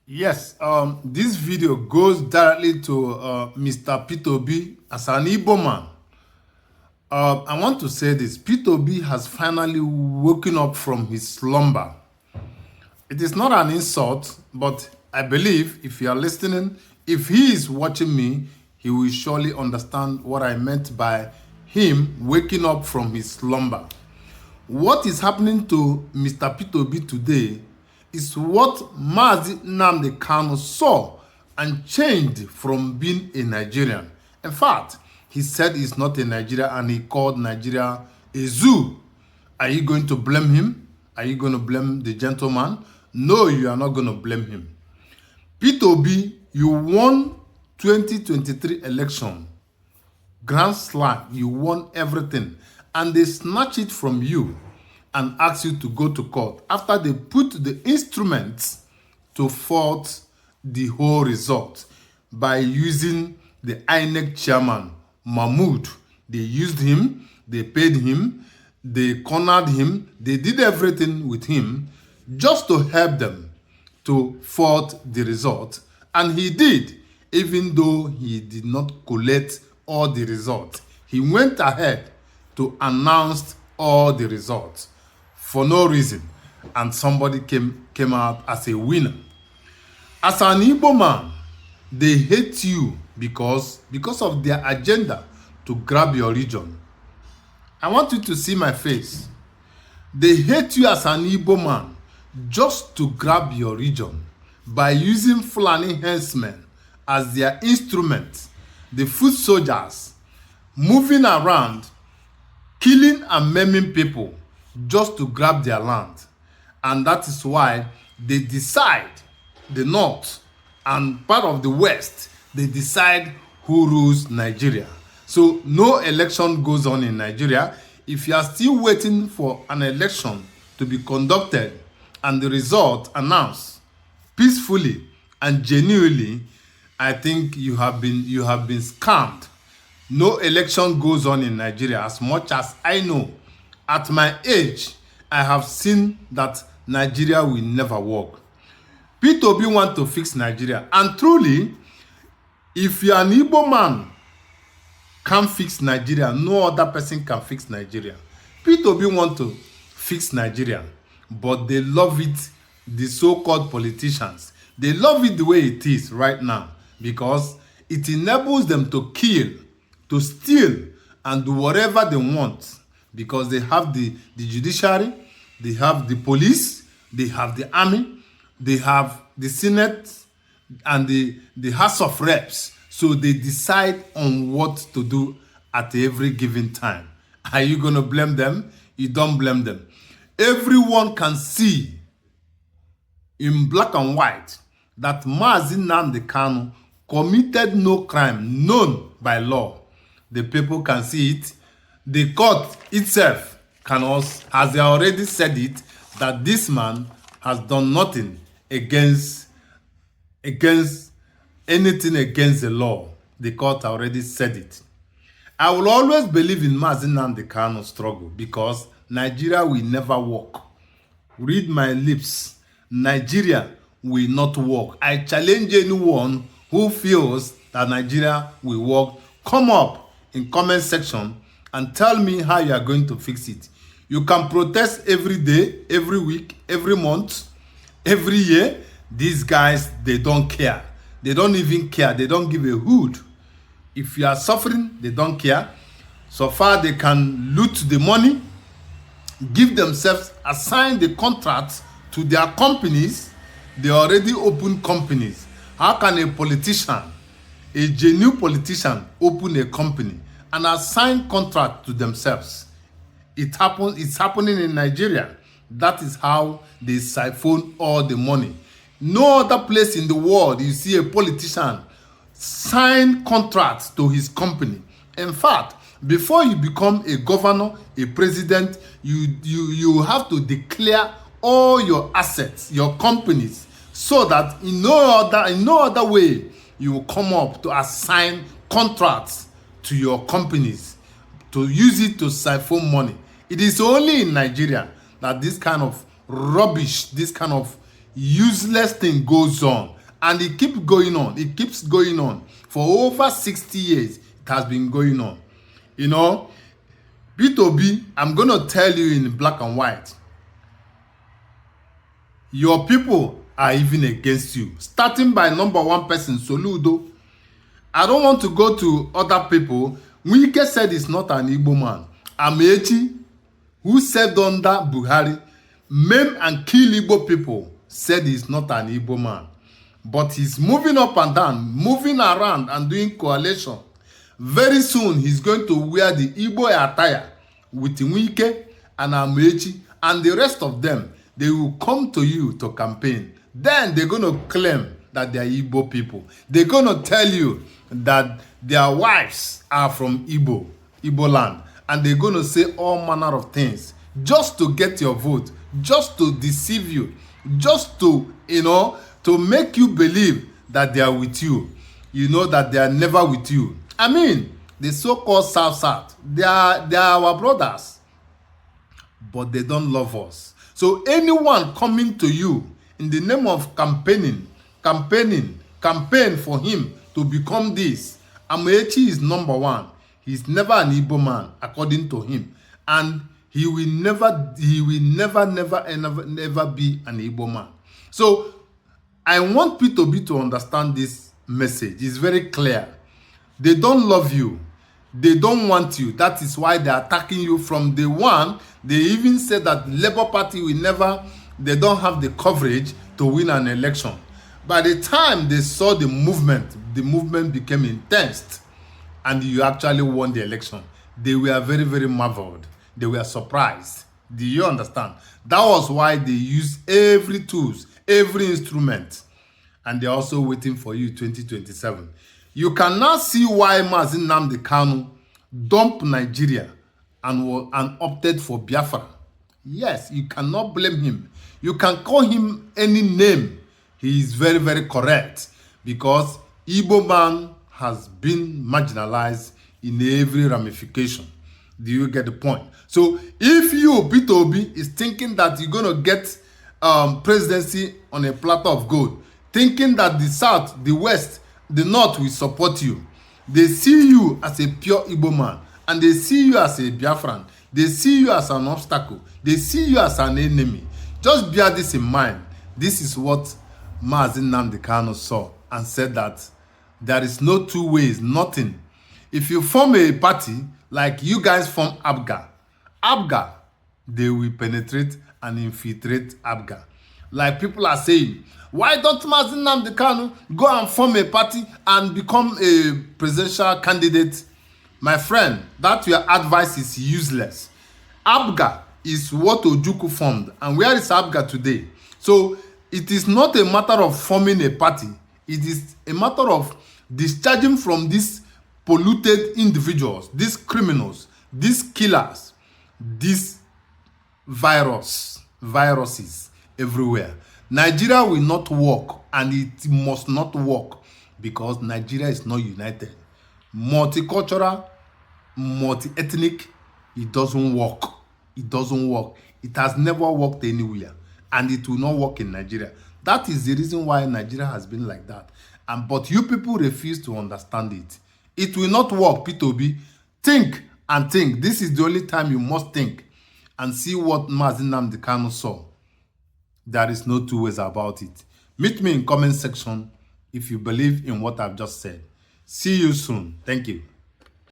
Yes, this video goes directly to Mr. P2B as an Igbo man. I want to say this. P2B has finally woken up from his slumber. It is not an insult, but I believe if you are listening, if he is watching me, he will surely understand what I meant by him waking up from his slumber. What is happening to Mr. P2B today is what Mazi Nnamdi Kanu saw and changed from being a Nigerian. In fact, he said he's not a Nigerian and he called Nigeria a zoo. Are you going to blame him? Are you going to blame the gentleman? No, you are not going to blame him. P2B, you won 2023 election. Grand slam, you won everything. And they snatch it from you and ask you to go to court after they put the instruments to fault the whole result by using the INEC chairman, Mahmoud. They used him, they paid him, they cornered him, they did everything with him just to help them to fault the result. And he did, even though he did not collect all the results. He went ahead to announce all the results for no reason, and somebody came out as a winner. As an Igbo man, they hate you because of their agenda to grab your region. I want you to see my face. They hate you as an Igbo man just to grab your region by using Fulani henchmen as their instrument, the foot soldiers, moving around, killing and maiming people just to grab their land. And that is why they decide, the North and part of the West, they decide who rules Nigeria. So no election goes on in Nigeria. If you are still waiting for an election to be conducted and the result announced peacefully and genuinely, I think you have been scammed. No election goes on in Nigeria. As much as I know, at my age, I have seen that Nigeria will never work. P2B want to fix Nigeria. And truly, if you are an Igbo man, can't fix Nigeria, no other person can fix Nigeria. P2B want to fix Nigeria, but they love it, the so-called politicians. They love it the way it is right now because it enables them to kill, to steal, and do whatever they want because they have the judiciary, they have the police, they have the army, they have the Senate, and the House of Reps. So they decide on what to do at every given time. Are you going to blame them? You don't blame them. Everyone can see in black and white that Mazi Nnamdi Kanu committed no crime known by law. The people can see it. The court itself has already said it, that this man has done nothing against anything against the law. The court already said it. I will always believe in Mazi Nnamdi Kanu's struggle because Nigeria will never work. Read my lips. Nigeria will not work. I challenge anyone who feels that Nigeria will work. Come up in comment section and tell me how you are going to fix it. You can protest every day, every week, every month, every year. These guys, they don't care. They don't even care. They don't give a hoot. If you are suffering, they don't care. So far, they can loot the money, give themselves, assign the contracts to their companies. They already open companies. How can a politician, a genuine politician, open a company and assign contract to themselves? It's happening in Nigeria. That is how they siphon all the money. No other place in the world you see a politician sign contracts to his company. In fact, before you become a governor, a president, you have to declare all your assets, your companies, so that in no other way you will come up to assign contracts to your companies to use it to siphon money. It is only in Nigeria that this kind of rubbish, this kind of useless thing goes on. And it keeps going on. It keeps going on. For over 60 years, it has been going on. You know, P2B, I'm going to tell you in black and white. Your people are even against you. Starting by number one person, Soludo. I don't want to go to other people. Wike said he's not an Igbo man. Amechi, who served under Buhari, maim and kill Igbo people, said he's not an Igbo man. But he's moving up and down, moving around and doing coalition. Very soon, he's going to wear the Igbo attire with Wike and Amechi and the rest of them. They will come to you to campaign. Then they're going to claim that they are Igbo people. They're going to tell you that their wives are from Igbo land. And they're going to say all manner of things just to get your vote, just to deceive you, just to, to make you believe that they are with you. You know that they are never with you. I mean, the so-called South, they are our brothers, but they don't love us. So anyone coming to you in the name of campaign for him to become this, Amechi is number one. He's never an Igbo man, according to him. And he will never be an Igbo man. So I want P2B to understand this message. It's very clear. They don't love you. They don't want you. That is why they're attacking you from day one. They even said that Labour Party they don't have the coverage to win an election. By the time they saw the movement became intense and you actually won the election. They were very, very marveled. They were surprised. Do you understand? That was why they used every tools, every instrument, and they're also waiting for you 2027. You can now see why Nnamdi Kanu dumped Nigeria and opted for Biafra. Yes, you cannot blame him. You can call him any name. He is very, very correct because Igbo man has been marginalized in every ramification. Do you get the point? So if you, P2B, is thinking that you're going to get presidency on a platter of gold, thinking that the South, the West, the North will support you, they see you as a pure Igbo man, and they see you as a Biafran. They see you as an obstacle. They see you as an enemy. Just bear this in mind. This is what Nnamdi Kanu saw and said that there is no two ways, nothing. If you form a party, like you guys form ABGA, they will penetrate and infiltrate ABGA. Like people are saying, why don't Nnamdi Kanu go and form a party and become a presidential candidate? My friend, that your advice is useless. ABGA is what Ojukwu formed. And where is ABGA today? So it is not a matter of forming a party. It is a matter of discharging from these polluted individuals, these criminals, these killers, these viruses everywhere. Nigeria will not work, and it must not work because Nigeria is not united. Multicultural, multi-ethnic, it doesn't work. It doesn't work. It has never worked anywhere, and it will not work in Nigeria. That is the reason why Nigeria has been like that. But you people refuse to understand it. It will not work, P2B. Think and think. This is the only time you must think and see what Nnamdi Kanu saw. There is no two ways about it. Meet me in comment section if you believe in what I've just said. See you soon. Thank you.